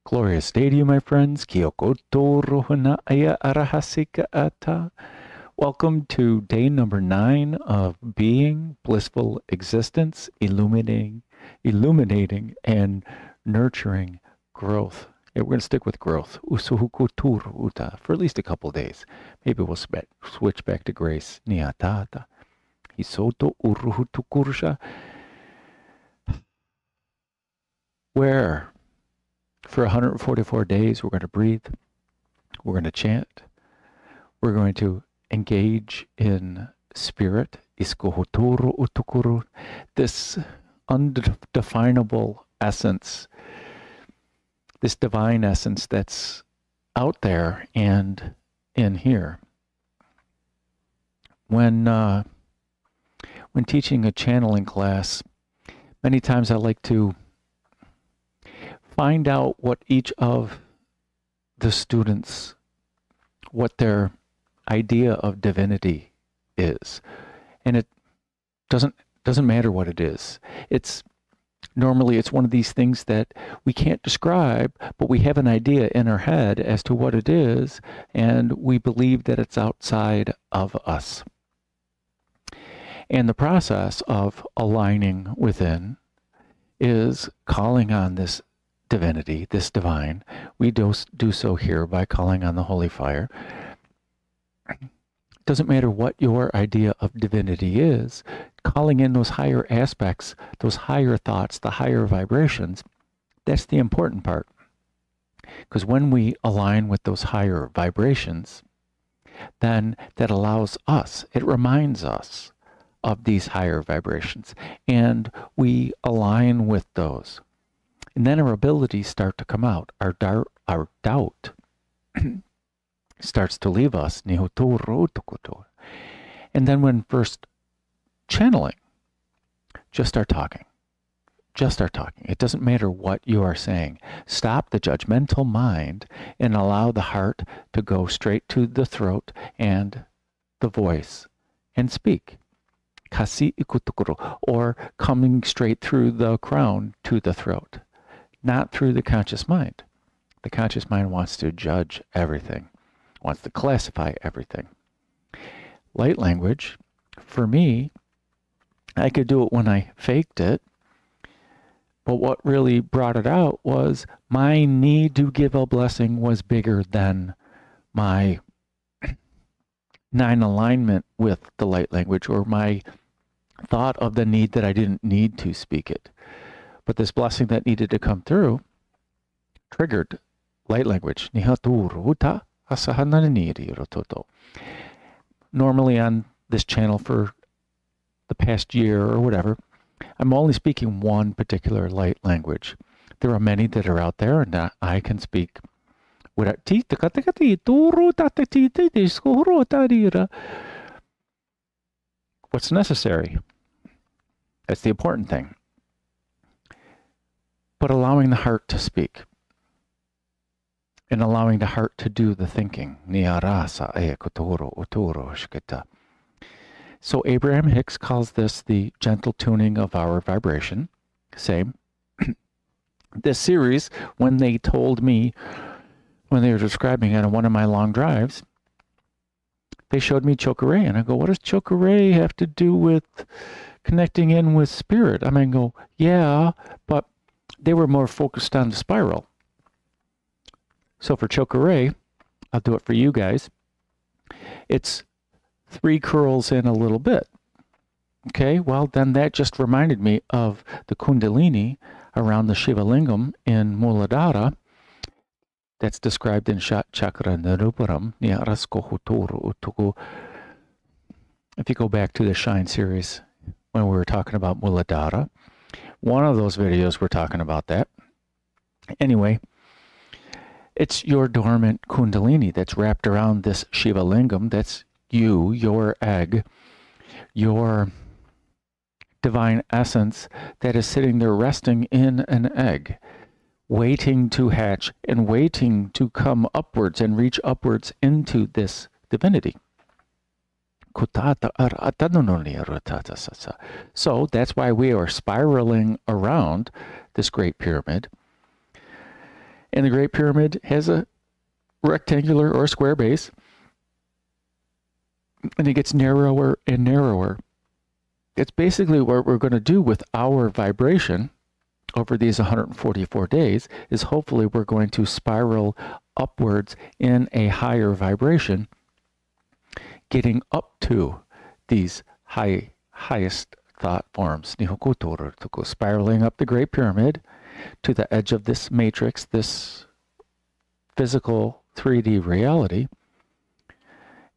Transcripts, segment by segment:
Glorious day to you, my friends. Kyokoto rohana aya arahasika ata. Welcome to day number 9 of being, blissful existence, illuminating, and nurturing growth. Yeah, we're going to stick with growth. Usuhukutur uta for at least a couple days. Maybe we'll switch back to grace. Niatata. Hisoto uruhutukursha. Where for 144 days we're going to breathe, we're going to chant, we're going to engage in spirit, iskohoturu utukuru, this undefinable essence, this divine essence that's out there and in here. When teaching a channeling class, many times I like to find out what each of the students, what their idea of divinity is. And it doesn't matter what it is. Normally it's one of these things that we can't describe, but we have an idea in our head as to what it is, and we believe that it's outside of us. And the process of aligning within is calling on this divinity, this divine. We do so here by calling on the holy fire. Doesn't matter what your idea of divinity is, calling in those higher aspects, those higher thoughts, the higher vibrations, that's the important part. Because when we align with those higher vibrations, then that allows us, it reminds us of these higher vibrations, and we align with those. And then our abilities start to come out. Our doubt starts to leave us. And then when first channeling, just start talking. Just start talking. It doesn't matter what you are saying. Stop the judgmental mind and allow the heart to go straight to the throat and the voice and speak. Kasi ikutukuru, or coming straight through the crown to the throat. Not through the conscious mind. The conscious mind wants to judge everything, wants to classify everything. Light language, for me, I could do it when I faked it, but what really brought it out was my need to give a blessing was bigger than my non-alignment with the light language, or my thought of the need that I didn't need to speak it. But this blessing that needed to come through triggered light language. Normally on this channel for the past year or whatever, I'm only speaking one particular light language. There are many that are out there, and I can speak what's necessary. That's the important thing. But allowing the heart to speak and allowing the heart to do the thinking. So Abraham Hicks calls this the gentle tuning of our vibration. Same. This series, when they told me, when they were describing it on one of my long drives, they showed me chakra, and I go, what does chakra have to do with connecting in with spirit? I mean, go, yeah, but they were more focused on the spiral. So for chakra, I'll do it for you guys. It's 3 curls in a little bit. Okay, well, then that just reminded me of the Kundalini around the Shiva Lingam in Muladhara. That's described in Chakra Niruparam. If you go back to the Shine series when we were talking about Muladhara, one of those videos we're talking about that. Anyway, it's your dormant Kundalini that's wrapped around this Shiva Lingam. That's you, your egg, your divine essence that is sitting there resting in an egg, waiting to hatch and waiting to come upwards and reach upwards into this divinity. So that's why we are spiraling around this great pyramid. And the Great Pyramid has a rectangular or square base. And it gets narrower and narrower. It's basically what we're going to do with our vibration over these 144 days is hopefully we're going to spiral upwards in a higher vibration, getting up to these highest thought forms, spiraling up the Great Pyramid to the edge of this matrix, this physical 3D reality,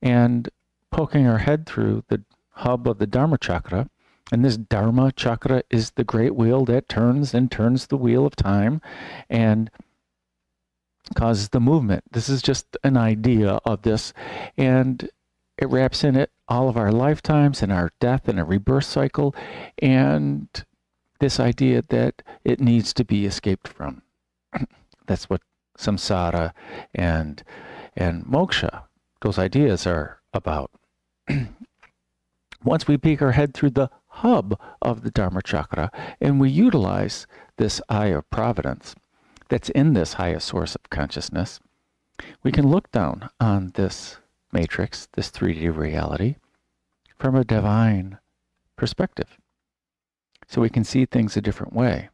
and poking our head through the hub of the Dharma chakra. And this Dharma chakra is the great wheel that turns and turns the wheel of time and causes the movement. This is just an idea of this, and it wraps in it all of our lifetimes and our death and a rebirth cycle, and this idea that it needs to be escaped from. That's what samsara and moksha, those ideas are about. Once we peek our head through the hub of the Dharma chakra and we utilize this Eye of Providence that's in this highest source of consciousness, we can look down on this matrix, this 3D reality, from a divine perspective. So we can see things a different way.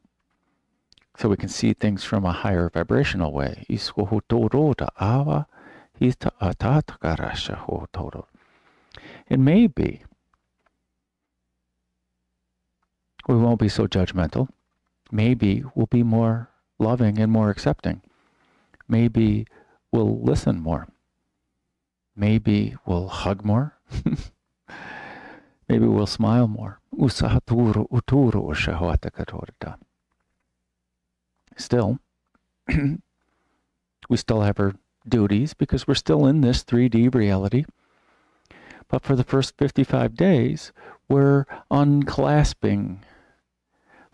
So we can see things from a higher vibrational way. And maybe we won't be so judgmental. Maybe we'll be more loving and more accepting. Maybe we'll listen more. Maybe we'll hug more. Maybe we'll smile more. Still, we still have our duties because we're still in this 3D reality. But for the first 55 days, we're unclasping,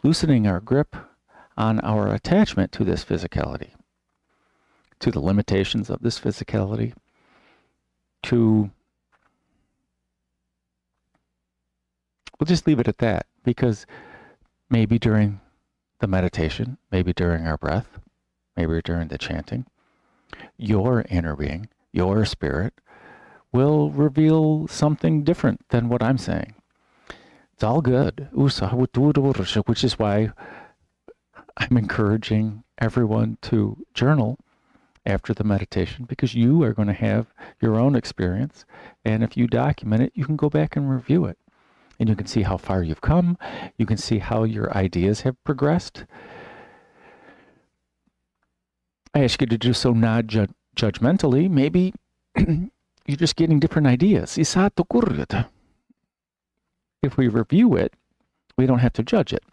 loosening our grip on our attachment to this physicality, to the limitations of this physicality, we'll just leave it at that, because maybe during the meditation, maybe during our breath, maybe during the chanting, your inner being, your spirit, will reveal something different than what I'm saying. It's all good, which is why I'm encouraging everyone to journal after the meditation, because you are going to have your own experience, and if you document it, you can go back and review it, and you can see how far you've come. You can see how your ideas have progressed. I ask you to do so not judgmentally. Maybe you're just getting different ideas. If we review it, we don't have to judge it.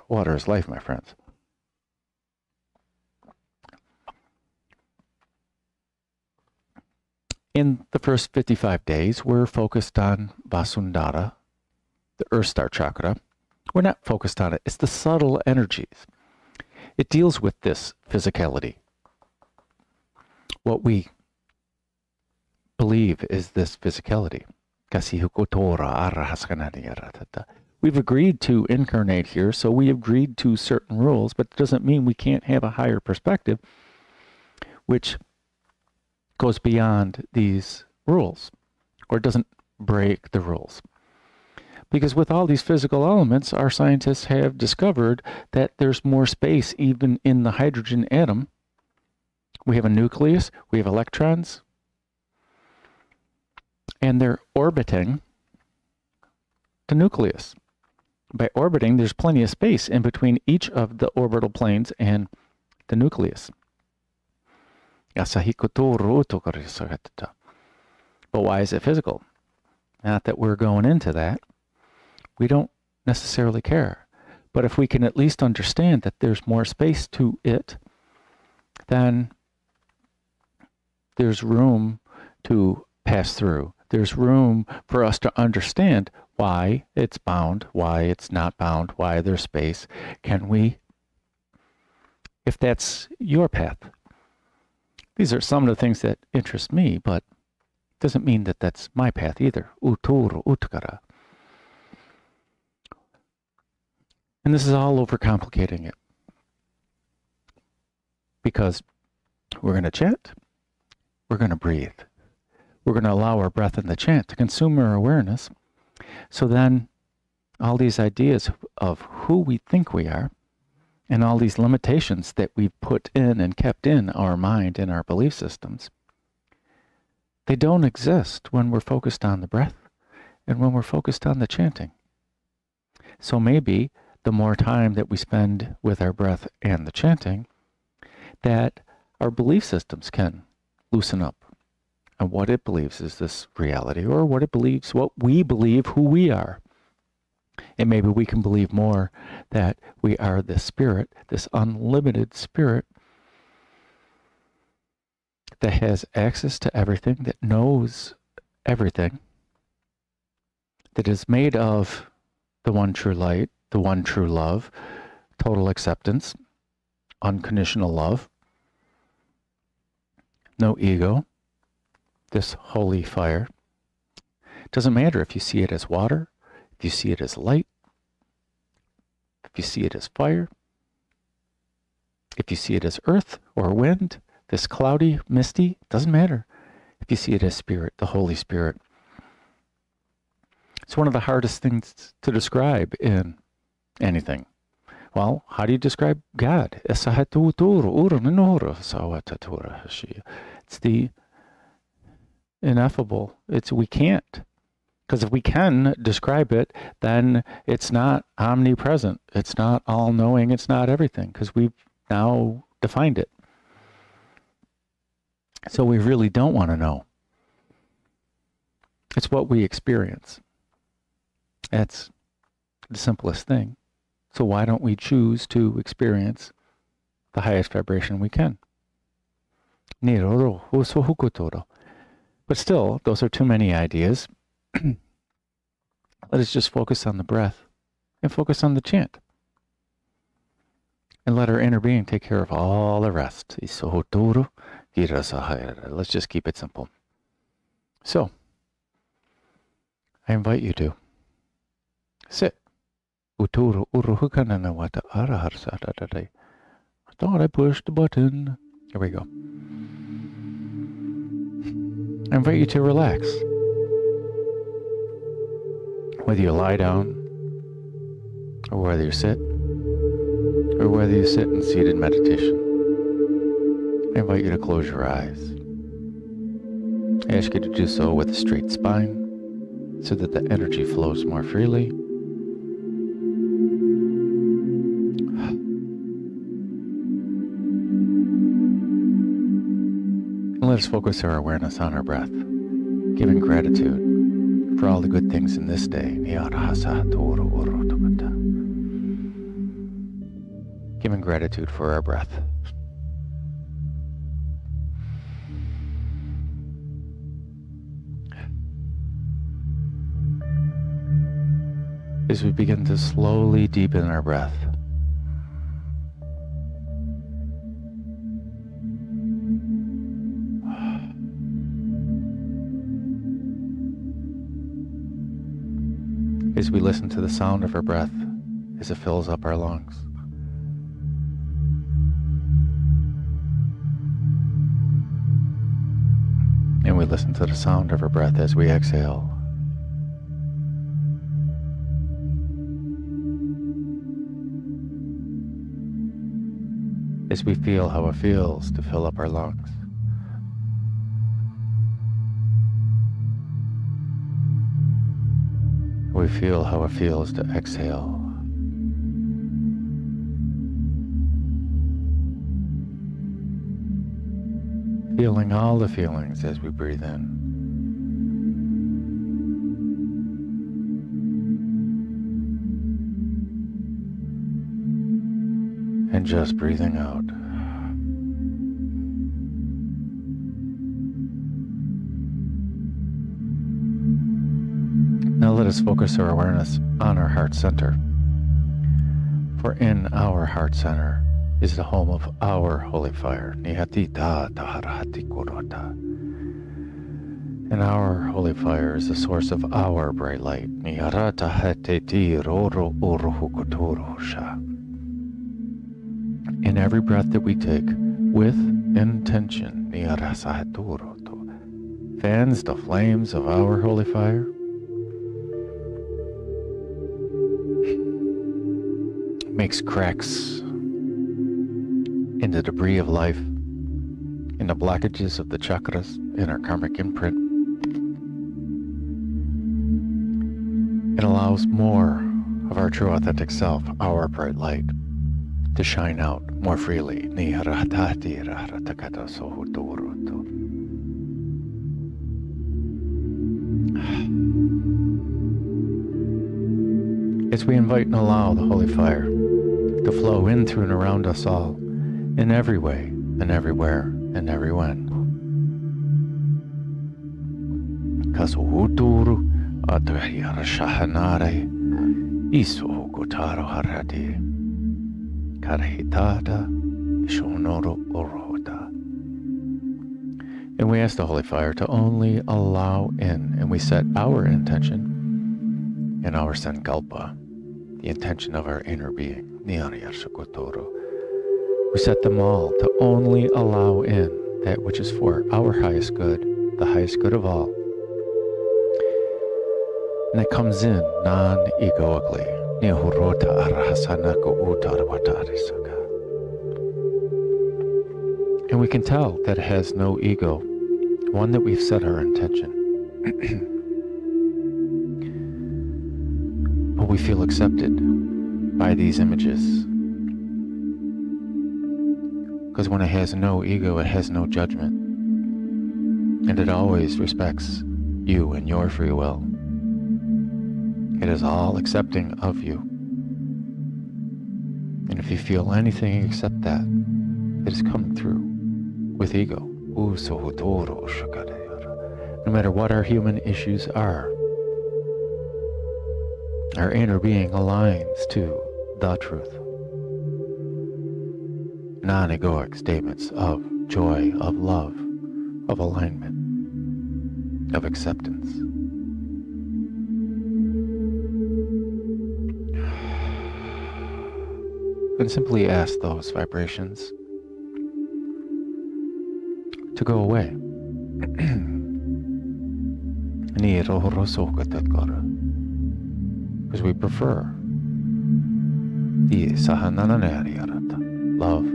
Water is life, my friends. In the first 55 days, we're focused on Vasundhara, the Earth Star chakra. We're not focused on it. It's the subtle energies. It deals with this physicality. What we believe is this physicality. We've agreed to incarnate here, so we agreed to certain rules, but it doesn't mean we can't have a higher perspective, which goes beyond these rules, or doesn't break the rules. Because with all these physical elements, our scientists have discovered that there's more space even in the hydrogen atom. We have a nucleus, we have electrons, and they're orbiting the nucleus. By orbiting, there's plenty of space in between each of the orbital planes and the nucleus. But why is it physical? Not that we're going into that. We don't necessarily care. But if we can at least understand that there's more space to it, then there's room to pass through. There's room for us to understand why it's bound, why it's not bound, why there's space. Can we, if that's your path? These are some of the things that interest me, but it doesn't mean that that's my path either. And this is all overcomplicating it. Because we're going to chant, we're going to breathe. We're going to allow our breath and the chant to consume our awareness. So then all these ideas of who we think we are and all these limitations that we've put in and kept in our mind and our belief systems, they don't exist when we're focused on the breath and when we're focused on the chanting. So maybe the more time that we spend with our breath and the chanting, that our belief systems can loosen up. And what it believes is this reality, or what we believe who we are. And maybe we can believe more that we are this spirit, this unlimited spirit that has access to everything, that knows everything, that is made of the one true light, the one true love, total acceptance, unconditional love, no ego, this holy fire. It doesn't matter if you see it as water, if you see it as light, if you see it as fire, if you see it as earth or wind, this cloudy, misty, doesn't matter. If you see it as spirit, the Holy Spirit. It's one of the hardest things to describe in anything. Well, how do you describe God? It's the ineffable. We can't. Because if we can describe it, then it's not omnipresent. It's not all-knowing. It's not everything, because we've now defined it. So we really don't want to know. It's what we experience. That's the simplest thing. So why don't we choose to experience the highest vibration we can? But still, those are too many ideas. Let us just focus on the breath and focus on the chant. And let our inner being take care of all the rest. Let's just keep it simple. So, I invite you to sit. I thought I pushed the button. Here we go. I invite you to relax. Whether you lie down, or whether you sit, or whether you sit in seated meditation, I invite you to close your eyes. I ask you to do so with a straight spine, so that the energy flows more freely. And let us focus our awareness on our breath, giving gratitude for all the good things in this day. Giving gratitude for our breath. As we begin to slowly deepen our breath, as we listen to the sound of our breath as it fills up our lungs. And we listen to the sound of our breath as we exhale. As we feel how it feels to fill up our lungs. We feel how it feels to exhale. Feeling all the feelings as we breathe in. And just breathing out. Now let us focus our awareness on our heart center. For in our heart center is the home of our holy fire. And our holy fire is the source of our bright light. In every breath that we take, with intention, fans the flames of our holy fire, makes cracks in the debris of life, in the blockages of the chakras, in our karmic imprint. It allows more of our true authentic self, our bright light, to shine out more freely. As we invite and allow the holy fire to flow in, through, and around us all, in every way, and everywhere, and every when. And we ask the holy fire to only allow in, and we set our intention and our sankalpa, the intention of our inner being. We set them all to only allow in that which is for our highest good, the highest good of all. And it comes in non-egoically. And we can tell that it has no ego, one that we've set our intention. But we feel accepted by these images. Because when it has no ego, it has no judgment. And it always respects you and your free will. It is all accepting of you. And if you feel anything except that, it is coming through with ego. No matter what our human issues are, our inner being aligns to the truth. Non-egoic statements of joy, of love, of alignment, of acceptance. And simply ask those vibrations to go away. Because we prefer love,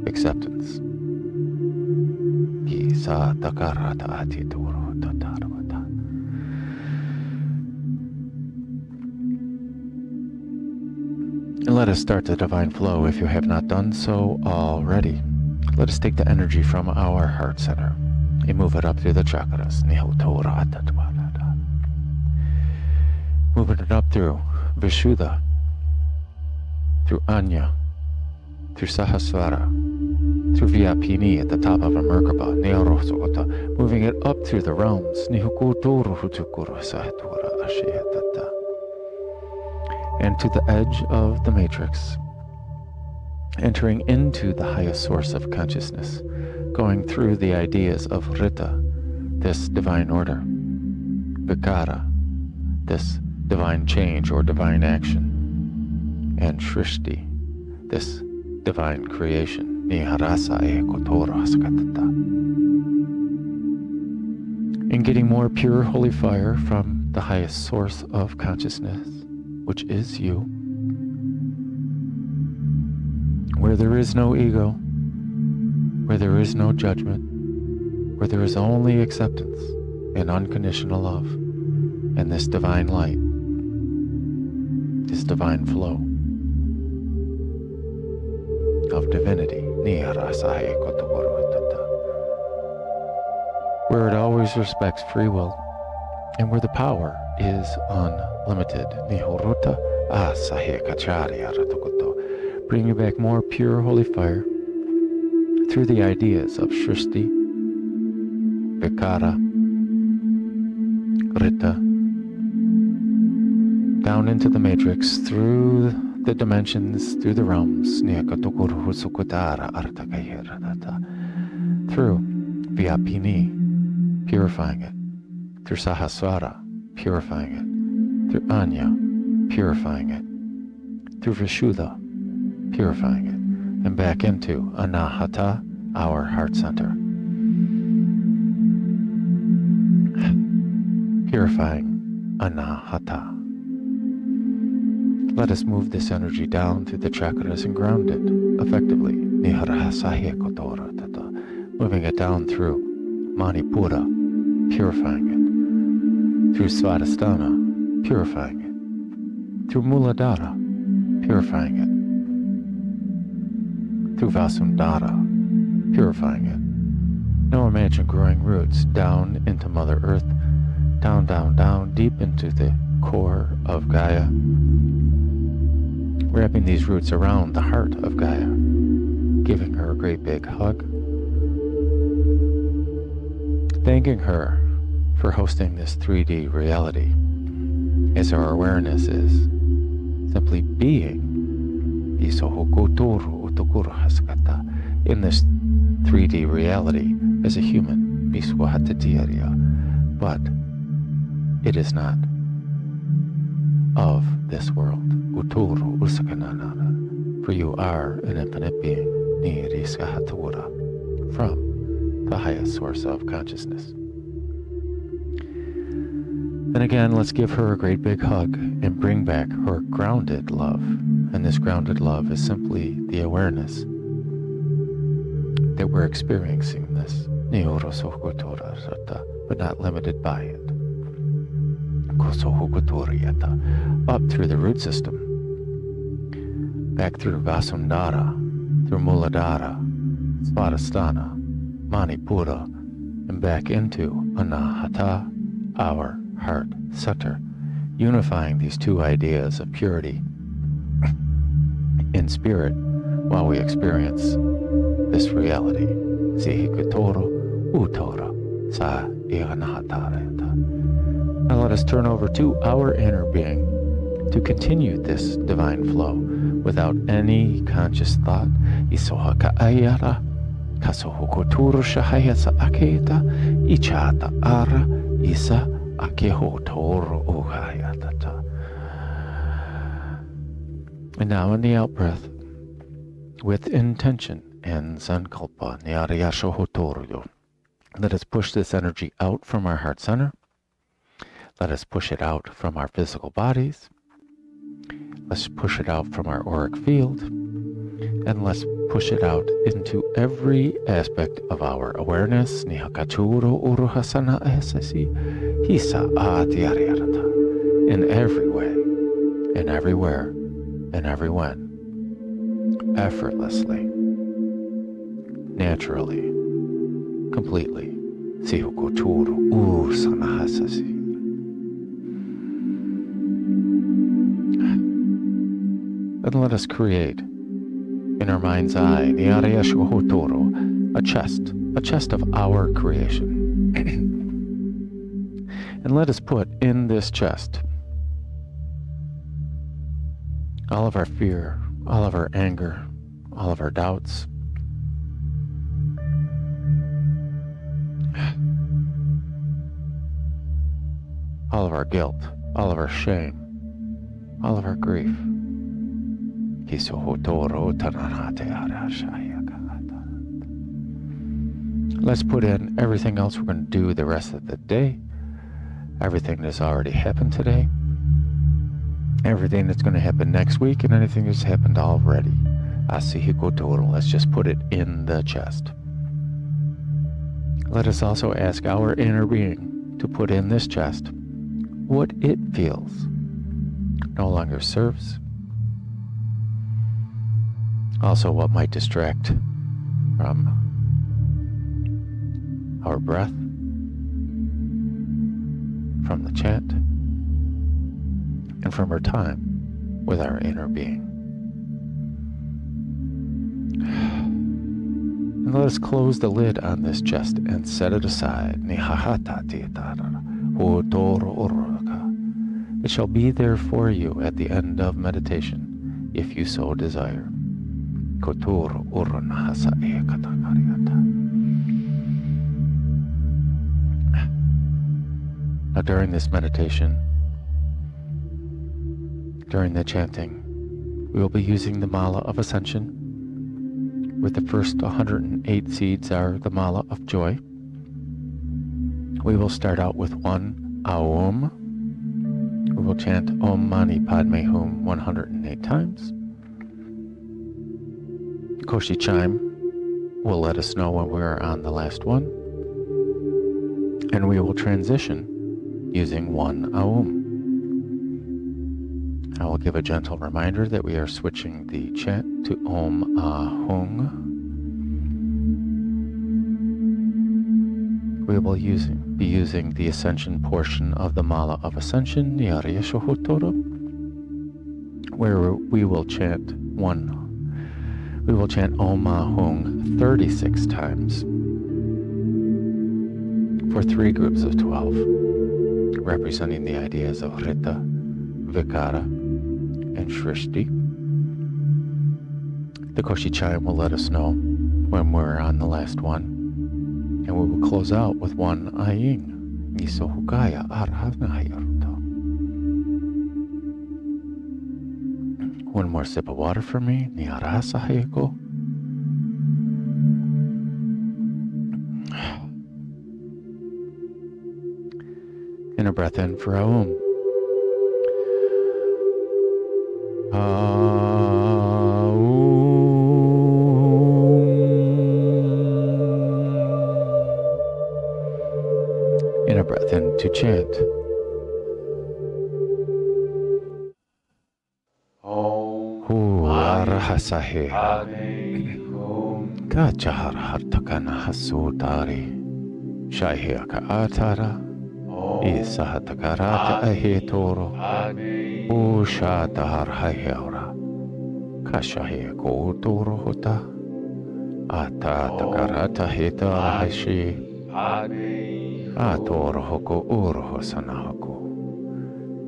acceptance. And let us start the divine flow if you have not done so already. Let us take the energy from our heart center and move it up through the chakras. Moving it up through Vishuddha, through Anya, through Sahasrara, through Vyapini at the top of a Merkaba, moving it up through the realms, and to the edge of the matrix, entering into the highest source of consciousness, going through the ideas of Rita, this divine order, Vikara, this divine change or divine action, and Shrishti, this divine creation. In getting more pure holy fire from the highest source of consciousness, which is you, where there is no ego, where there is no judgment, where there is only acceptance and unconditional love, and this divine light, this divine flow of divinity, where it always respects free will, and where the power is unlimited. Bringing back more pure holy fire through the ideas of Shrishti, Vikara, Rita, down into the matrix, through the dimensions, through the realms, through Vyapini, purifying it, through Sahasrara, purifying it, through Anya, purifying it, through Vishuddha, purifying it, and back into Anahata, our heart center. Purifying Anahata. Let us move this energy down through the chakras and ground it effectively. Moving it down through Mani Padme, purifying it. Through Svadhisthana, purifying it. Through Muladhara, purifying it. Through Vasundhara, purifying it. Now imagine growing roots down into Mother Earth, down, down, down, deep into the core of Gaia, wrapping these roots around the heart of Gaia, giving her a great big hug, thanking her for hosting this 3D reality, as our awareness is simply being in this 3D reality as a human, but it is not of this world. For you are an infinite being from the highest source of consciousness. And again, let's give her a great big hug and bring back her grounded love. And this grounded love is simply the awareness that we're experiencing this, but not limited by it. Up through the root system, back through Vasundhara, through Muladhara, Svadhisthana, Mani Padme, and back into Anahata, our heart center, unifying these two ideas of purity in spirit while we experience this reality. Now let us turn over to our inner being to continue this divine flow without any conscious thought. And now in the out breath, with intention and sankalpa, let us push this energy out from our heart center. Let us push it out from our physical bodies. Let's push it out from our auric field. And let's push it out into every aspect of our awareness. In every way, in everywhere, in every when, effortlessly, naturally, completely. And let us create in our mind's eye a chest of our creation. And let us put in this chest all of our fear, all of our anger, all of our doubts, all of our guilt, all of our shame, all of our grief. Let's put in everything else we're going to do the rest of the day, everything that's already happened today, everything that's going to happen next week, and anything that's happened already. Let's just put it in the chest. Let us also ask our inner being to put in this chest what it feels no longer serves. Also, what might distract from our breath, from the chant, and from our time with our inner being. And let us close the lid on this chest and set it aside. It shall be there for you at the end of meditation, if you so desire. Now during this meditation, during the chanting, we will be using the Mala of Ascension, with the first 108 seeds are the Mala of Joy. We will start out with one Aum. We will chant Om Mani Padme Hum 108 times. Koshi chime will let us know when we're on the last one. And we will transition using one Aum. I will give a gentle reminder that we are switching the chant to Om Ahung. We will be using the Ascension portion of the Mala of Ascension, where we will chant Om Ahung 36 times for 3 groups of 12, representing the ideas of Rita, Vikara, and Shrishti. The Koshi chime will let us know when we're on the last one, and we will close out with one Aying. Nisohukaya Arhanayaruto. One more sip of water for me. Niarasahayako. And a breath in for Aum. And a breath in to chant. Hu arahasahe. Kachahar hartakana hasudari. Shaihiaka atara. Isahatakarata ahetoro. Ushadahar haheora. Kashahe koutoro hota. Atatakarata hetara hashi. Atoro hoko uroho sanahoko.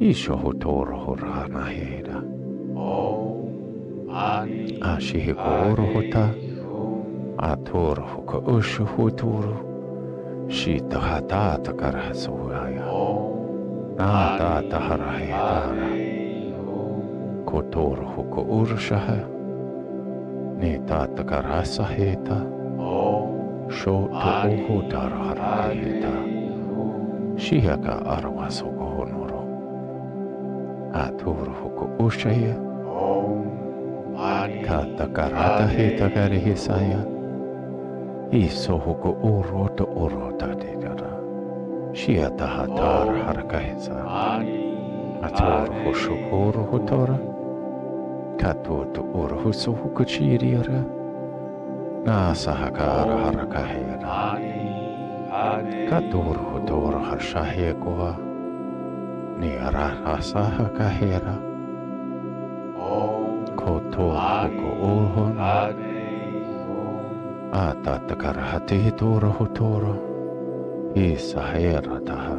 Ishoho toro horana heda. Ashihiko urohota. Atoro hoko ushuhuturu. Shita hatata karahasuhaya. Nata taharahedara. Kotoro hoko urshaha. Netata karasaheta. Shoto oho darharaheta. Shihaka arwasoko honoro. Atoro hoko ushaya. Kata karata heta karihisaya. Iso hoko urota urota dedara. Shia tahatar harakahisa. Ator hosho uro hotora. Katoto uro huso hukuchiriara. Nasahakara harakahera. Kator hotora hashahekoa. Niarahasahakahera. Kotor hoko urhon. Atatakarahati toro hotoro. Isahera taha.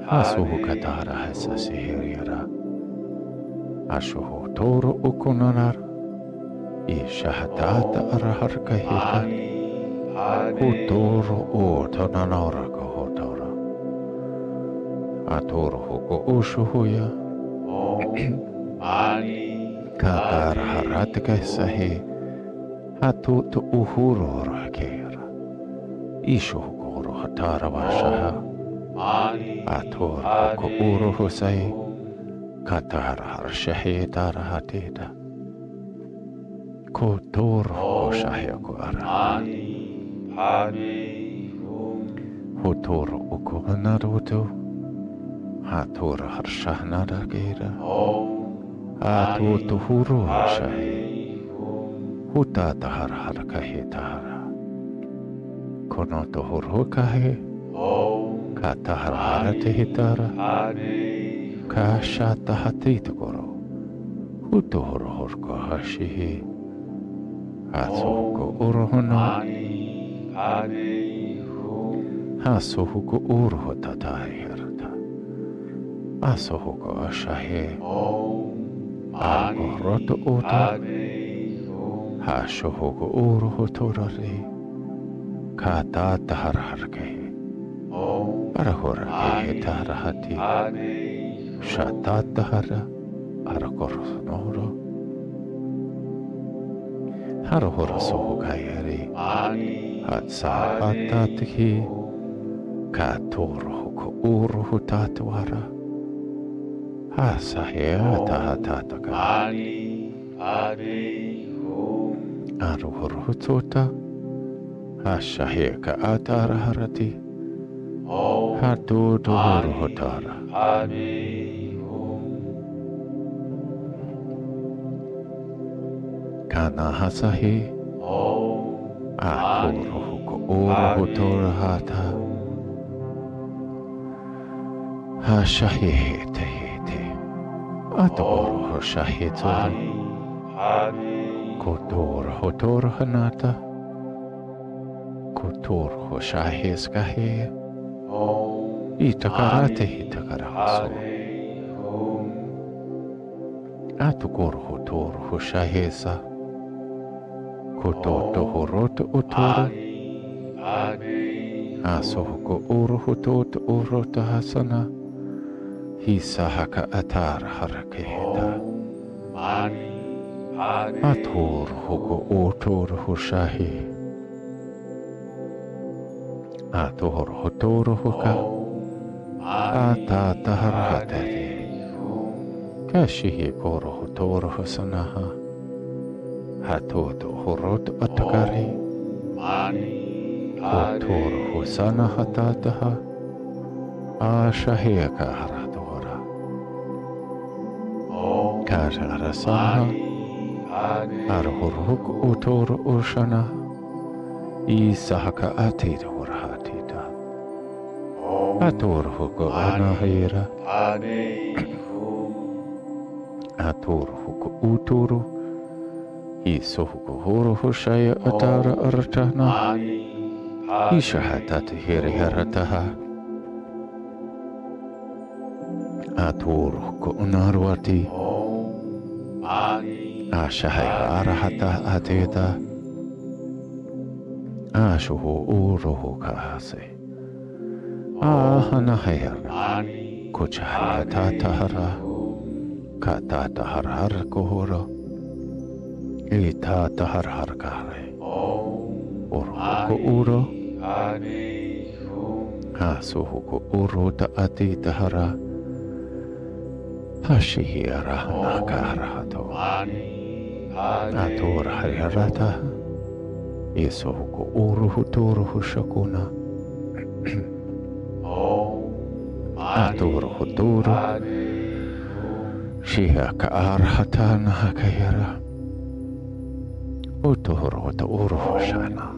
Asuhukatara hasasihiriara. Ashuhu toro ukonanar. Ishahatata araharkahita. Hutoro utonanora kohotoro. Atoro huko ushuhuya. Katar haratkaisahi. Hatutu uhuru rakera. Isho hukoro hatara washaha. Ator huko uru husai. Katar harshahi dara hatida. Kotor huko shahyaku ara. Hutoro uko naruto. Hator harshahna rakera. Atutu huru hashahi. Huta tahar harakahe tahara. Konoto hurukahe. Katahar harate hitara. Kashata hatitukoro. Hutu huruhurko hashihi. Atsuhuko uruhono. Hasuhuko uruhotatahi harata. Asuhuko ashahe. Argo roto uta. Hashohogo uruho torari. Kata taharharke. Arahorake tarahati. Shata tahara. Arakorosnoro. Harohora sohukayeri. Hatsa hatatiki. Katoro ko uruhu tatuara. Hasahea tahatataka. Aruhuru tota. Hashaheka atara harati. Hatu duhuru hotara. Kana hasahi. Akuruhu ko uruhu tora hata. Hashahete hete. Atoruhu shahitori. Kotor hotor hanata. Kotor hoshahes kahe. Itakarate hitakarahaso. Atukor hotor hoshahesa. Kototo horoto utora. Asohoko uro hototo urota hasana. Hisahaka atar harakeheta. Ator hoko otor hoshahi. Ator hotor hoka. Atata harhatari. Kashihi koro hotor hosanaha. Hatoto horot atakari. Kotor hosana hatataha. Ashaheka haradora. Kasharasana. Arhurhuk utor ushana. Isahaka atidor hatita. Ator huko anahira. Ator huko uturu. Isohuko horo hoshaya atara artana. Ishahatat hiri harataha. Ator huko unarwati. Ashahaya arahata ateta. Ashuhu uruhu kahase. Ahanahayana. Kuchahaya tatahara. Katatahara kohoro. Itatahar kare. Uruko uro. Hasuhuko uro ta atitahara. Hashihira nakarato. Ator harirata. Isohuko uruhu turuhu shakuna. Aturuhu turu. Shihaka arhatana hakayara. Utuhurota uruhu shana.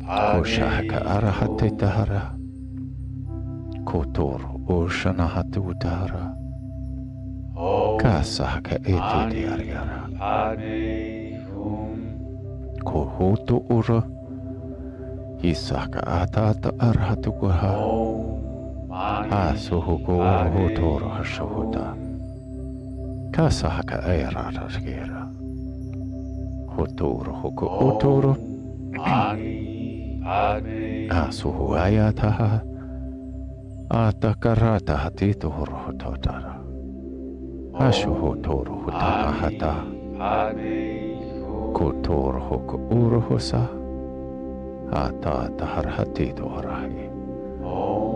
Kushahaka arahate tahara. Kuturu ushana hatutahara. Kasahaka etidi ariara. Kuhutu ura. Hisaka atata arhatukuha. Asuhuku uruhuturu hashuhuta. Kasahaka airarashgira. Huturu huku uturu. Asuhu ayataha. Atakarata hatitu huruhutotara. Ashuhu turu hutamahata. Kuturu huku uruhusa. Atata harhatitu hurahi.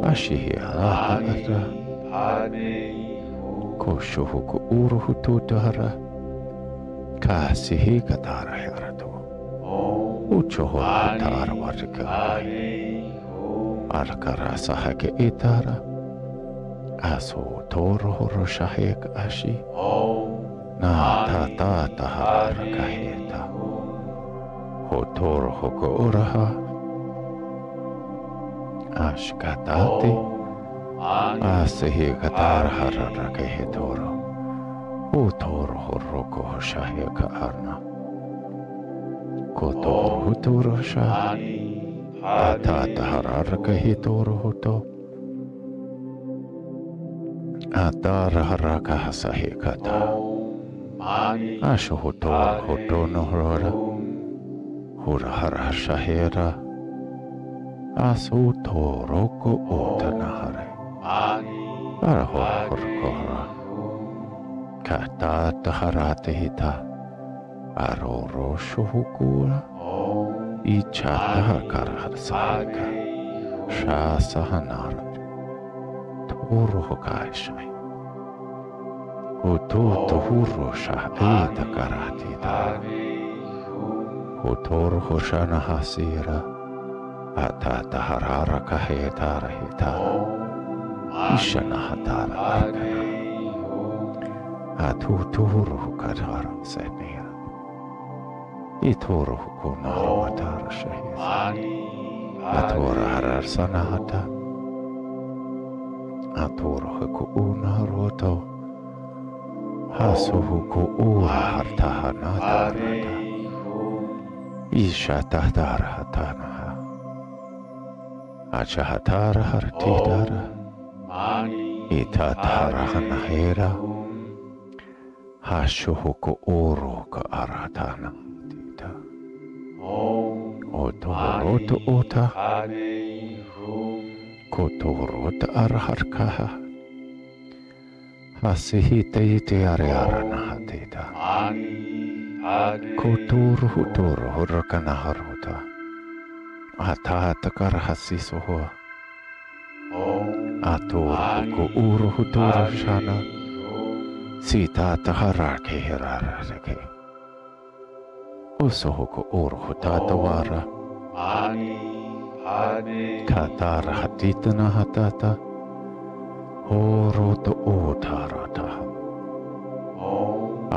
Ashihi alata atra. Kushuhuku uruhututara. Kasihi katara hiratu. Uchoho katara warika. Arkarasa hake itara. Aso toro horoshahek ashi. Na tata harakaheta. Hotoro hoko uraha. Ashkatati. Asihi katara harakahetoro. Utoro horoko hoshaheka arna. Kotor huturosha. Atata hararaka hitoro hoto. Atara haraka hasahikata. Asho hotor hotono horora. Hura harashahera. Asu toroko utanahare. Arahor horkora. Katata harate hita. Aroro shuhukura. Ichata karahasaka. Shasahanara. Turu hokaishai. Utu tuhuru shahita karatita. Uturu hoshana hasira. Atata harara kahetara hita. Ishana hatara arkana. Atu tuhuru katara senira. Ituru hukunaru atara shahisa. Atura harar sanahata. Aturu hukuna roto. Hasuhuku ura hartahanata rata. Isha tahtara hatanaha. Achahatara hartidara. Itatara hanahera. Hashuhuku uru ka aratana tita. Otoroto ota. Kotorota araharkaha. Hasihite ite ariarana tita. Koturu huturu hurkana haruta. Atata karahasisoho. Aturu uru huturu shana. Sita taharake hirarake. Usohuku uru hutata wara. Katara hatitana hatata. Oroto otarata.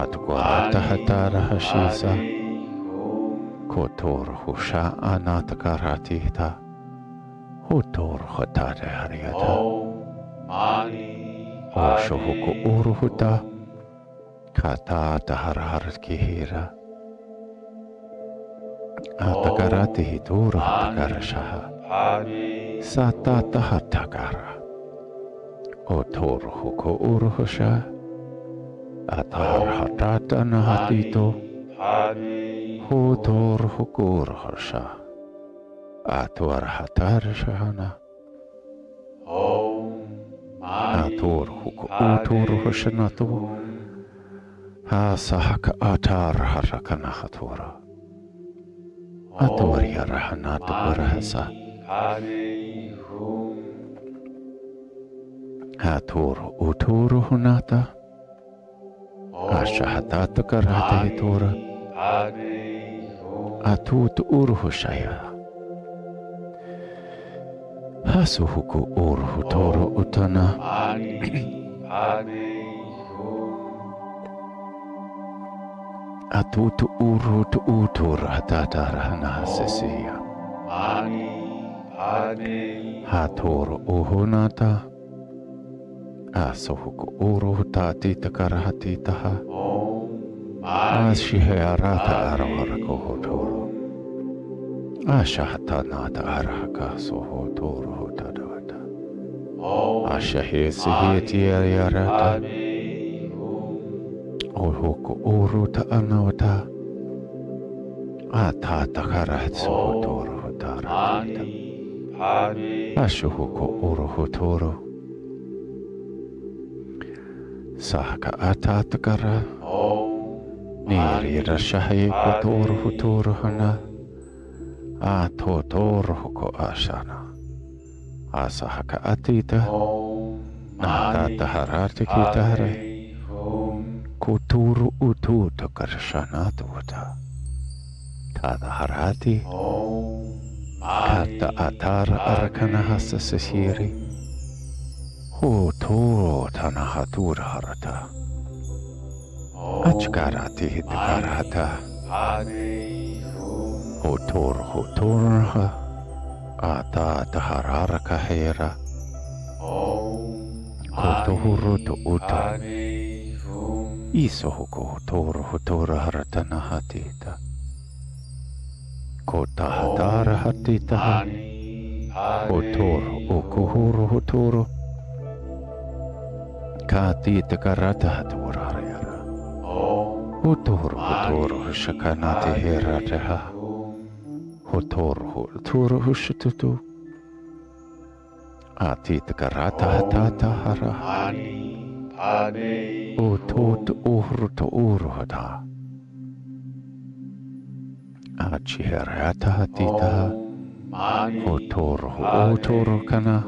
Atguarata hatara hashisa. Kotor husha anatakaratita. Hutor hatare hariata. Oshohuku uruhuta. Kata tahararki hira. Atakarati hitura hatakarashaha. Sata tahatakara. Otor huko uruhusha. Atar hatata nahatito. Hotor huko uruhusha. Atur hatar shahana. Atur huko uturuhushanatu. Hasahaka atar harakanahatura. Atur yarahanatu burahasa. Atur uturu hunata. Ashahatata karate hitura. Atut uruhushaya. Hasuhuku uruhutoro utana. Atutu urutu utur hatatarahana sesiya. Hatoro uhunata. Asuhuku uruhutati takarahatitaha. Ashihearata arawarakohotoro. Ashahatanata arahaka sohotoro hotadata. Ashahesiheti ariarata. Ohuku uruta anawata. Atata karat sohotoro hotaratita. Ashuhuku uruhotoro. Saka atatakara. Niri rashahi kotoru huturu hana. Atotoru huko ashana. Asahaka atita. Natata harati kitare. Koturu ututa karshanatu uta. Tada harati. Kata atara arakana hasa sesiri. Hotoro tanahatura harata. Achkarati hitakarata. Hotorha. Ata taharara kahera. Kotohuruto uta. Isohuko hotora haratana hatita. Kota hatara hatita. Hotoro okuhuru hotoro. Katita karata haturariara. Hotoro shakanati herateha. Hotoro hushatutu. Atita karata hatata hara. Otot uhrut uruhata. Achiherata hatita. Hotoro otoro kana.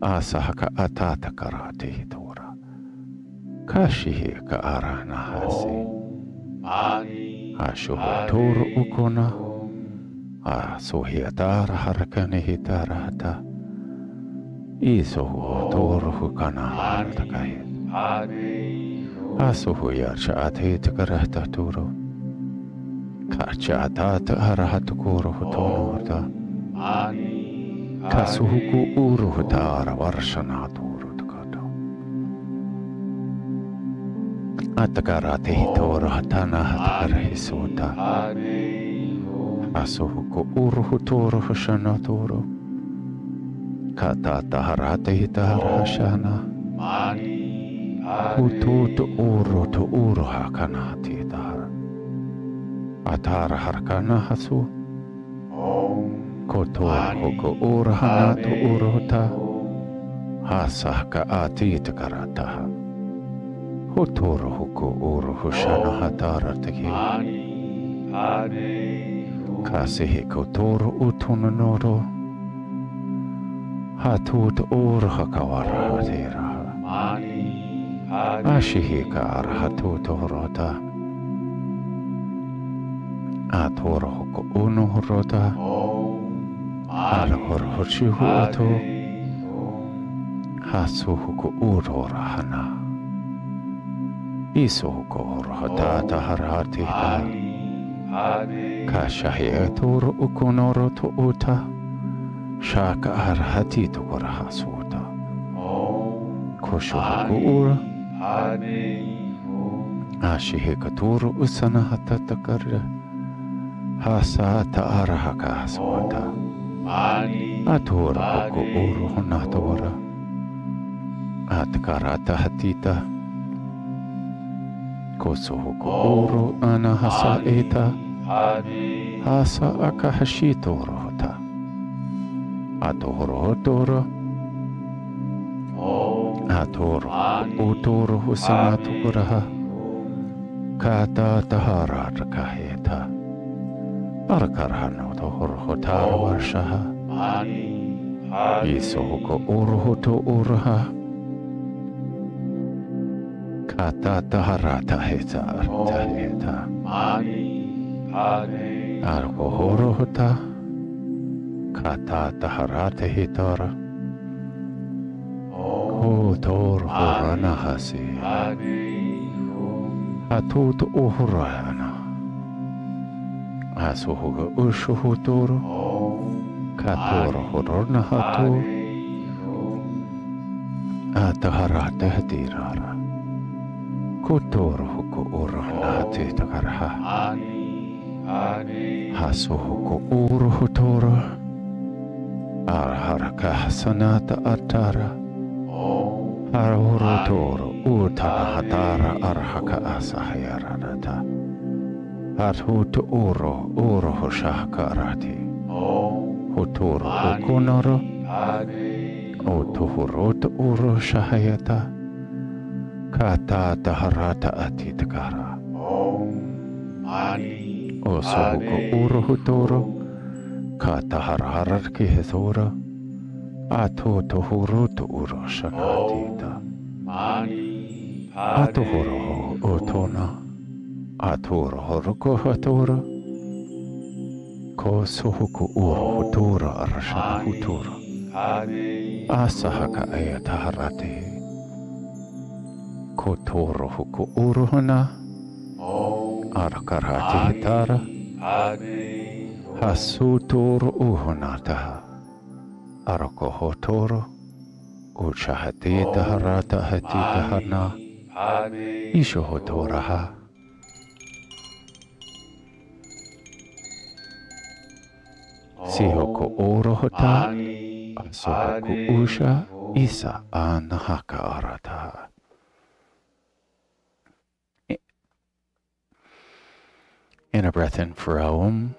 Asahaka atata karate hitora. Kashihi ka arana hasi. Ashuhotoro ukona. Asuhiatara harakane hitarata. Isohotoro hukana haratakahe. Asuhuyarcha atita karata turo. Kacha atata harahatukuro hotonorta. Kasuhuku uruhutara varshanaturu tukato. Atakarate hitora hatana hatakarahisota. Asuhuku uruhuturu hushanaturu. Katata harate hitara hashana. Hututu urutu uruhakanati hitara. Atara harkana hasu. Kotor hoko urahanatu uruta. Hasaka atita karataha. Hotoro hoko uruhushana hatara teki. Kasihi kotoro utunanoro. Hatut uruhakawara hatiraha. Ashihika arhatutorota. Atoro hoko unuhurota. Alahor hochihu oto. Hasuhuku urora hana. Isuhuku urhotata harhatita. Kashahi etoro ukunoro to uta. Shaka harhatitu korahasuta. Koshuhuku ura. Ashihikaturu usana hatatakarya. Hasata arahaka hasuata. Atora hoko uru honatora. Atkarata hatita. Koso hoko uru anahasa eta. Hasa akahashito rohota. Atoro hotoro. Atoro utoro husanatu kuraha. Kata tahara kaheta. Arkarhano tohor hotara varshaha. Isohoko uruhoto uraha. Kata taharata heta arta heta. Arko horohota. Kata taharata hitara. Hotor horana hasi. Hatut uhurana. Asuhuga ushuhutoro. Katoro horona hatur. Ataharata hatirara. Kotoro huko urona hatitakaraha. Hasuhuko uruhutoro. Arharaka sanata atara. Arhurutoro utana hatara arhaka asahayaranata. Arhutu uro hushakarati. Huturo ukunoro. Utuhurut uro shahayata. Kata taharata atitakara. Osohuko uro huturo. Kata harhararki hithura. Atutuhurutu uro shanatita. Atuhuro utona. Aturo horuko hatura. Kosuhuku uro hutura arashana hutura. Asahaka ayataharati. Kotoro huku uruhana. Arakarati hitara. Hasuturu uhunataha. Arako hotoro. Uchahatita harata hatita hana. Isho hotoraha. Sihoko orohota. Asohoku usha. Isa anahaka arata. In a breath in for Aum.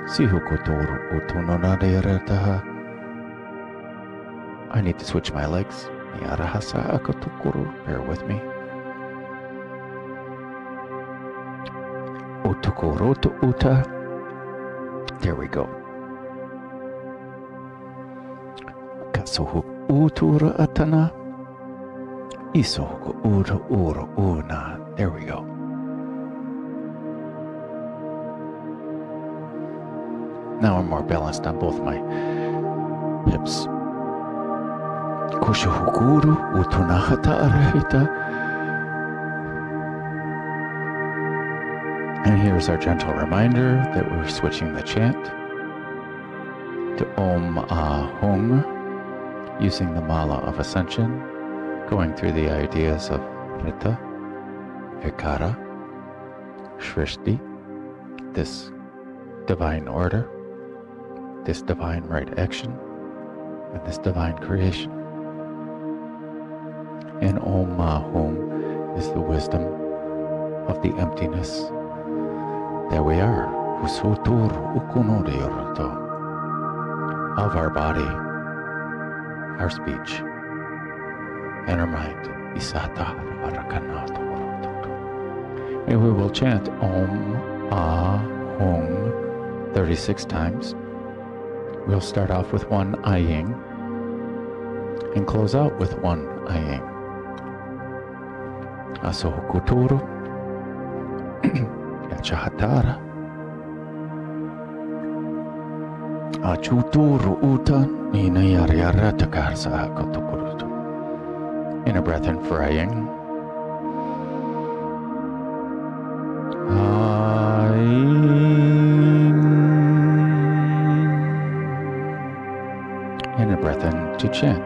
Sihukotoru utunonadeyarataha. I need to switch my legs. Bear with me. Utukoroto uta. There we go. Kasuhuk utura atana. Isohuk ura ura una. There we go. Now I'm more balanced on both my hips. Kushuhukuru utunahata arahita. And here's our gentle reminder that we're switching the chant to Om Hum, using the Mala of Ascension, going through the ideas of Vrita, Vikara, Shrishti, this divine order, this divine right action, and this divine creation. And Om Hum is the wisdom of the emptiness that we are, of our body, our speech, and our mind. And we will chant Om Hum 36 times. We'll start off with one Aying and close out with one Aying. Asohukuturu Yachahatara Achuturu Uta Nina Yariarata Karsa Kotukurutu. In a breath in for Aying. And a breath in to chant.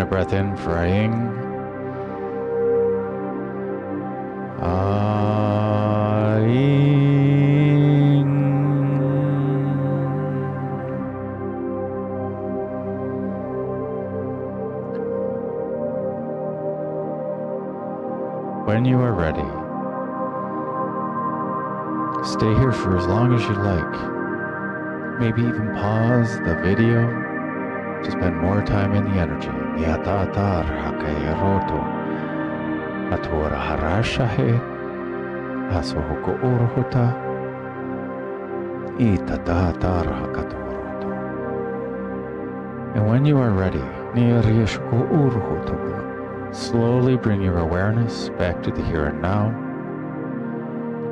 a breath in for Aing. When you are ready, stay here for as long as you like. Maybe even pause the video to spend more time in the energy. And when you are ready, slowly bring your awareness back to the here and now.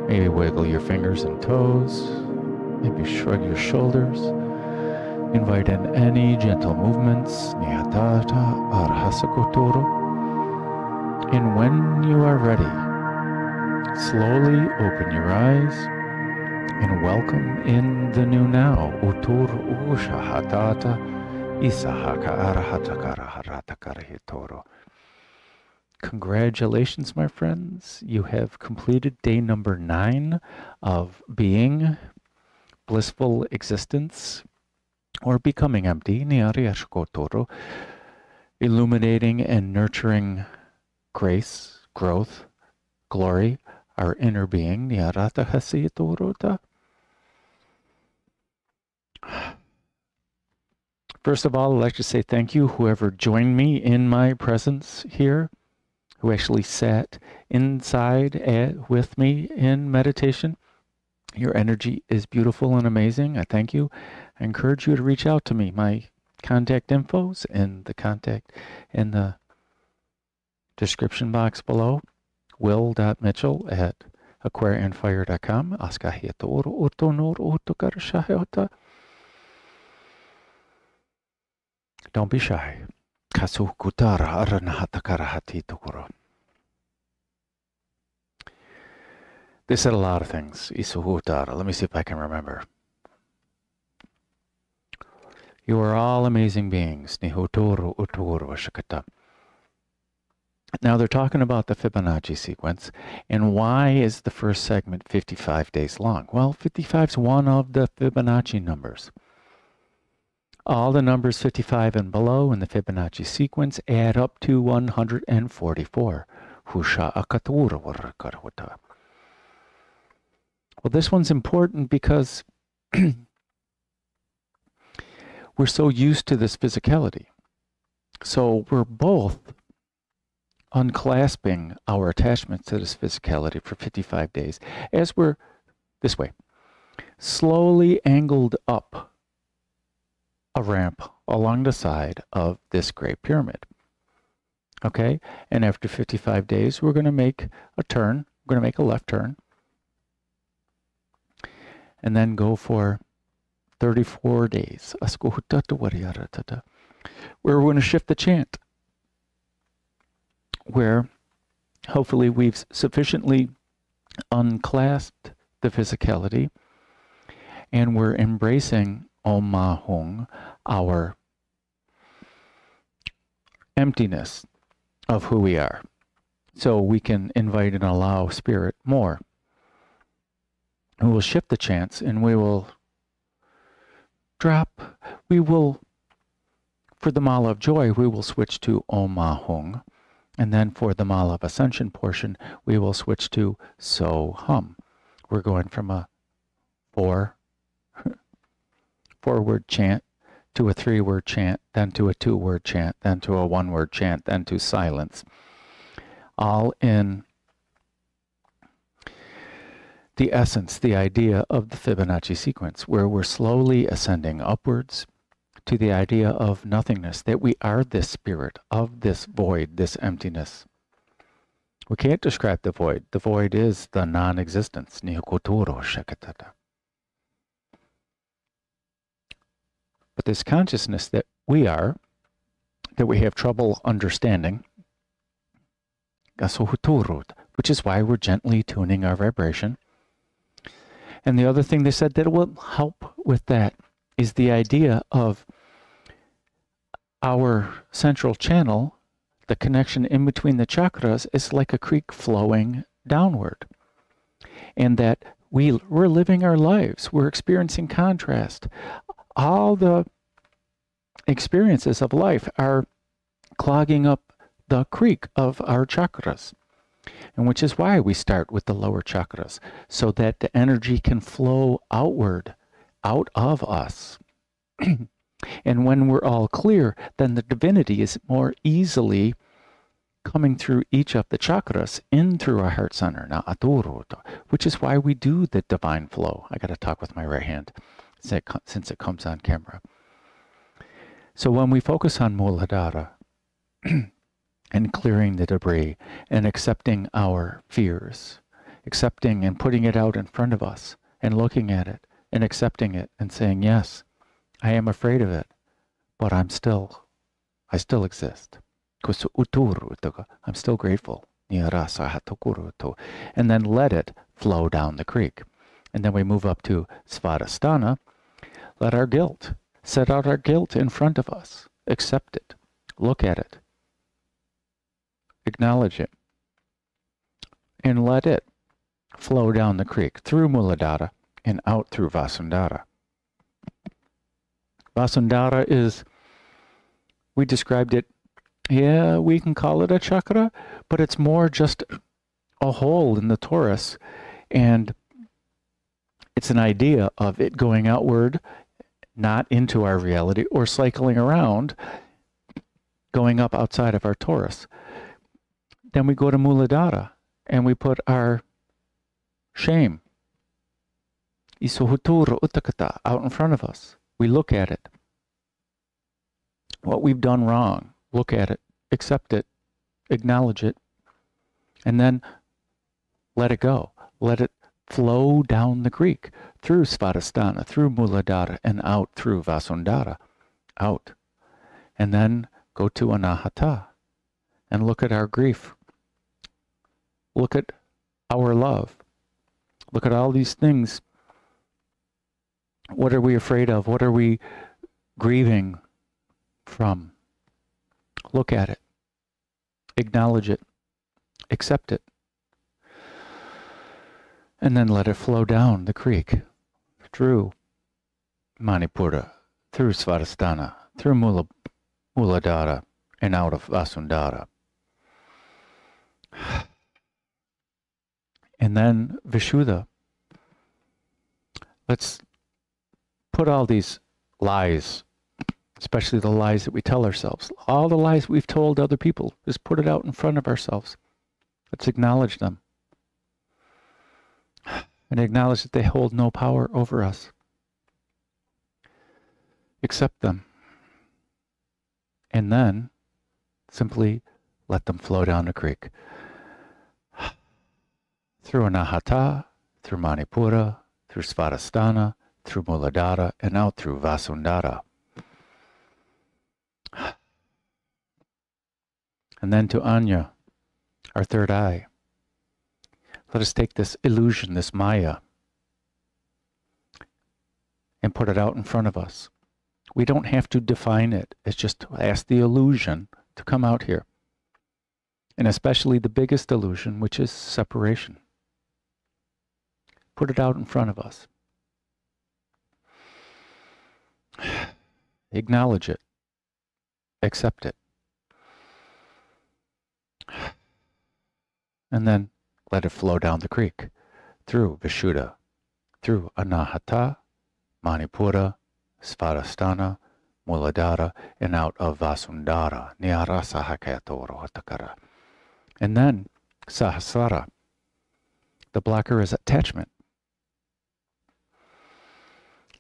Maybe wiggle your fingers and toes. Maybe shrug your shoulders. Invite in any gentle movements. And when you are ready, slowly open your eyes and welcome in the new now. Congratulations, my friends. You have completed day number 9 of being, blissful existence, or becoming empty, illuminating and nurturing grace, growth, glory, our inner being. First of all, I'd like to say thank you, whoever joined me in my presence here, who actually sat inside with me in meditation. Your energy is beautiful and amazing. I thank you. I encourage you to reach out to me. My contact info's in the description box below. will.mitchell@aquarianfire.com. Don't be shy. They said a lot of things. Let me see if I can remember. You are all amazing beings. Now they're talking about the Fibonacci sequence, and why is the first segment 55 days long? Well, 55 is one of the Fibonacci numbers. All the numbers 55 and below in the Fibonacci sequence add up to 144. Well, this one's important because we're so used to this physicality. So we're both unclasping our attachment to this physicality for 55 days as we're this way, slowly angled up a ramp along the side of this Great Pyramid. Okay? And after 55 days, we're going to make a turn. We're going to make a left turn. And then go for 34 days. Where we're going to shift the chant. Where hopefully we've sufficiently unclasped the physicality and we're embracing Om Ma Hung, our emptiness of who we are. So we can invite and allow Spirit more. And we'll shift the chants and we will drop, for the Mala of Joy, we will switch to Om Ma Hung. And then for the Mala of Ascension portion, we will switch to So Hum. We're going from a 4-word chant to a 3-word chant, then to a 2-word chant, then to a 1-word chant, then to silence. All in the essence, the idea of the Fibonacci sequence, where we're slowly ascending upwards to the idea of nothingness, that we are this spirit of this void, this emptiness. We can't describe the void. The void is the non-existence. But this consciousness that we are, that we have trouble understanding, which is why we're gently tuning our vibration. And the other thing they said that will help with that is the idea of our central channel, the connection in between the chakras, is like a creek flowing downward. And that we're living our lives. We're experiencing contrast. All the experiences of life are clogging up the creek of our chakras. And which is why we start with the lower chakras, so that the energy can flow outward, out of us. And when we're all clear, then the divinity is more easily coming through each of the chakras in through our heart center, which is why we do the divine flow. I got to talk with my right hand since it comes on camera. So when we focus on Muladhara and clearing the debris and accepting our fears, accepting and putting it out in front of us and looking at it and accepting it and saying, yes, I am afraid of it, but I still exist. I'm still grateful. And then let it flow down the creek. And then we move up to Svadhisthana. Let our guilt, set out our guilt in front of us. Accept it. Look at it. Acknowledge it. And let it flow down the creek through Muladhara and out through Vasundhara. Vasundhara is, we described it, yeah, we can call it a chakra, but it's more just a hole in the torus. And it's an idea of it going outward, not into our reality, or cycling around, going up outside of our torus. Then we go to Muladhara and we put our shame, Isuhutura Uttakata, out in front of us. We look at it. What we've done wrong, look at it, accept it, acknowledge it, and then let it go. Let it flow down the creek through Svadhisthana, through Muladhara, and out through Vasundhara. Out. And then go to Anahata and look at our grief. Look at our love. Look at all these things. What are we afraid of? What are we grieving from? Look at it. Acknowledge it. Accept it. And then let it flow down the creek through Manipura, through Svadhisthana, through Muladhara, and out of Vasundhara. And then Vishuddha. Let's put all these lies, especially the lies that we tell ourselves, all the lies we've told other people, just put it out in front of ourselves. Let's acknowledge them. And acknowledge that they hold no power over us. Accept them. And then simply let them flow down the creek. Through Anahata, through Manipura, through Svadhisthana, through Muladhara, and out through Vasundhara. And then to Anya, our third eye. Let us take this illusion, this Maya, and put it out in front of us. We don't have to define it. It's just to ask the illusion to come out here. And especially the biggest illusion, which is separation. Put it out in front of us. Acknowledge it. Accept it. And then let it flow down the creek through Vishuddha, through Anahata, Manipura, Svadhisthana, Muladhara, and out of Vasundhara. And then Sahasrara. The blocker is attachment.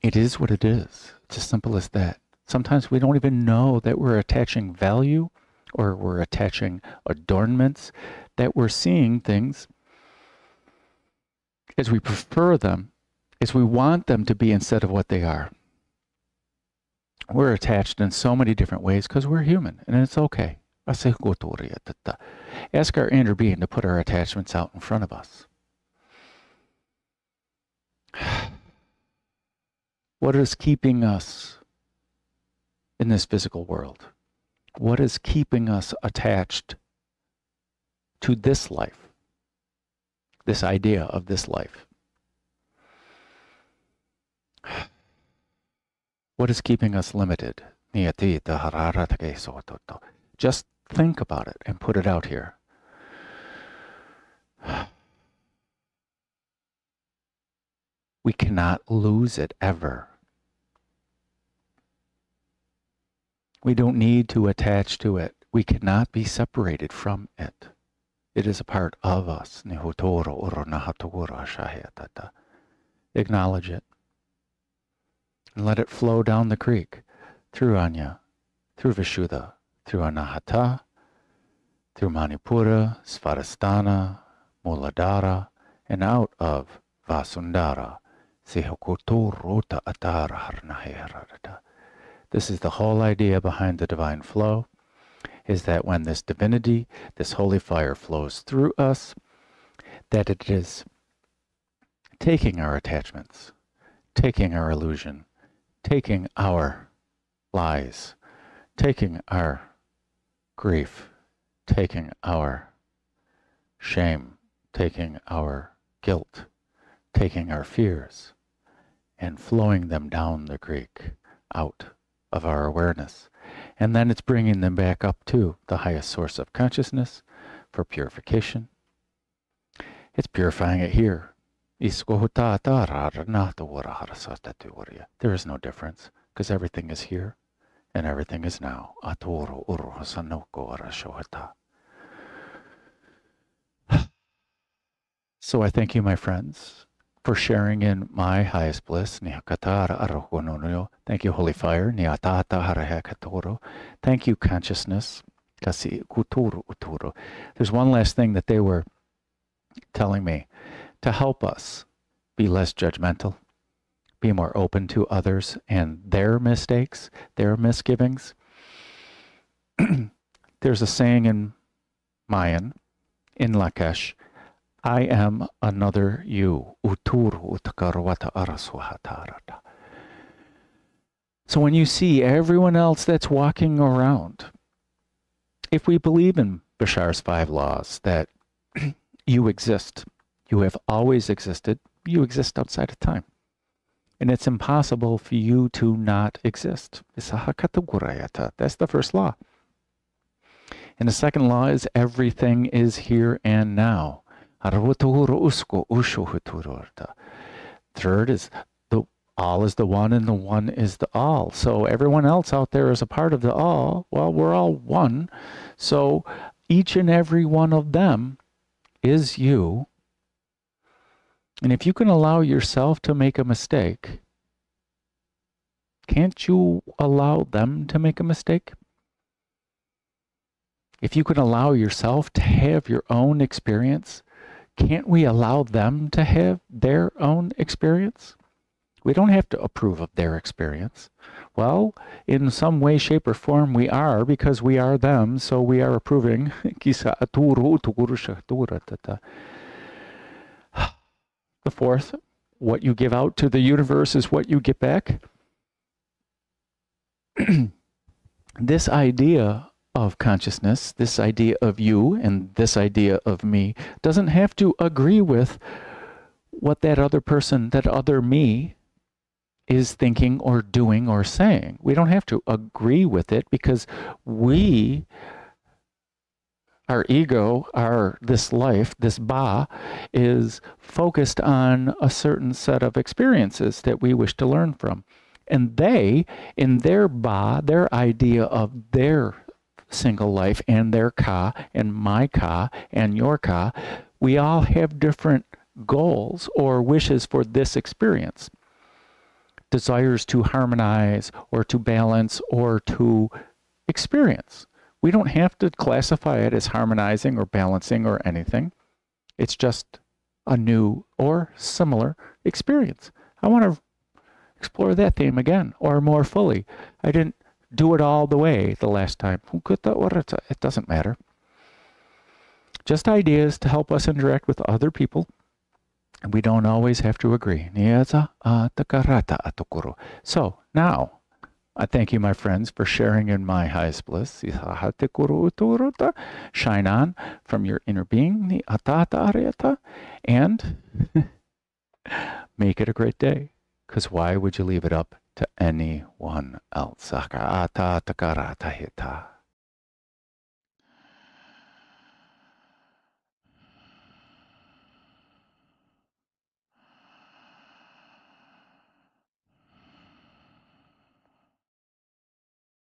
It is what it is. It's as simple as that. Sometimes we don't even know that we're attaching value or we're attaching adornments, that we're seeing things as we prefer them, as we want them to be instead of what they are. We're attached in so many different ways because we're human, and it's okay. Ask our inner being to put our attachments out in front of us. What is keeping us in this physical world? What is keeping us attached to this life? This idea of this life? What is keeping us limited? Just think about it and put it out here. We cannot lose it ever. We don't need to attach to it. We cannot be separated from it. It is a part of us. Acknowledge it. And let it flow down the creek, through Anya, through Vishuddha, through Anahata, through Manipura, Svadhisthana, Muladhara, and out of Vasundhara. This is the whole idea behind the divine flow, is that when this divinity, this holy fire flows through us, that it is taking our attachments, taking our illusion, taking our lies, taking our grief, taking our shame, taking our guilt, taking our fears, and flowing them down the creek, out of our awareness. And then it's bringing them back up to the highest source of consciousness for purification. It's purifying it here. There is no difference, because everything is here and everything is now. So I thank you, my friends, for sharing in my highest bliss. Thank you, Holy Fire. Thank you, consciousness. There's one last thing that they were telling me to help us be less judgmental, be more open to others and their mistakes, their misgivings. There's a saying in Mayan, in Lakesh, I am another you. So when you see everyone else that's walking around, if we believe in Bashar's 5 laws, that you exist, you have always existed, you exist outside of time. And it's impossible for you to not exist. That's the first law. And the second law is everything is here and now. Third is the all is the one and the one is the all. So everyone else out there is a part of the all. Well, we're all one. So each and every one of them is you. And if you can allow yourself to make a mistake, can't you allow them to make a mistake? If you can allow yourself to have your own experience, can't we allow them to have their own experience? We don't have to approve of their experience. Well, in some way, shape, or form, we are, because we are them, so we are approving. The fourth, what you give out to the universe is what you get back. This idea of consciousness, this idea of you and this idea of me, doesn't have to agree with what that other person, that other me, is thinking or doing or saying. We don't have to agree with it, because we, our ego, this life, this ba, is focused on a certain set of experiences that we wish to learn from. And they, in their ba, their idea of their single life and their ka and my ka and your ka, we all have different goals or wishes for this experience. Desires to harmonize or to balance or to experience. We don't have to classify it as harmonizing or balancing or anything. It's just a new or similar experience. I want to explore that theme again, or more fully. I didn't do it all the way the last time. It doesn't matter. Just ideas to help us interact with other people. And we don't always have to agree. So now, I thank you, my friends, for sharing in my highest bliss. Shine on from your inner being, and make it a great day. Because why would you leave it up to anyone else?